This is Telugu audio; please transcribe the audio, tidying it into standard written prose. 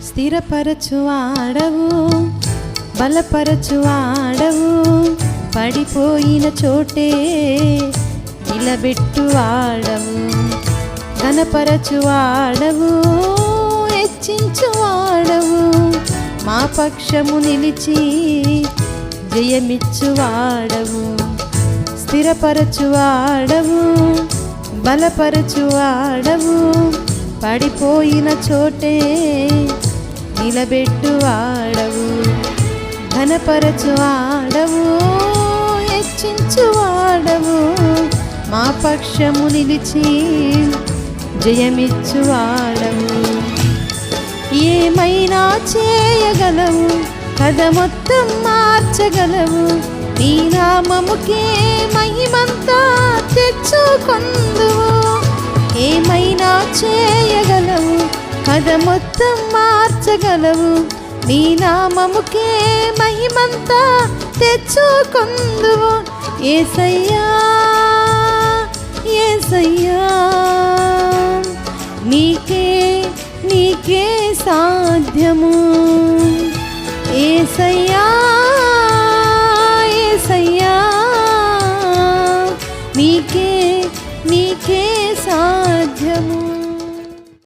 స్థిరపరచువాడవు, బలపరచువాడవు, పడిపోయిన చోటే నిలబెట్టువాడవు, ఘనపరచువాడవు, హెచ్చించువాడవు, మా పక్షము నిలిచి జయమిచ్చువాడవు, స్థిరపరచువాడవు, బలపరచువాడవు, పడిపోయిన చోటే నిలబెట్టువాడవు, ఘనపరచువాడవు, హెచ్చించువాడవు, మా పక్షము నిలిచి జయమిచ్చువాడవు. ఏమైనా చేయగలవు, కథ మొత్తం మార్చగలవు, నీ నామముకే మహిమంతా తెచ్చుకొందువు. ఏమైనా చేయగలవు, కథ మొత్తం మార్చగలవు, నీ నామముకే మహిమంతా తెచ్చుకొందువు. యేసయ్యా యేసయ్యా, నీకే నీకే సాధ్యము.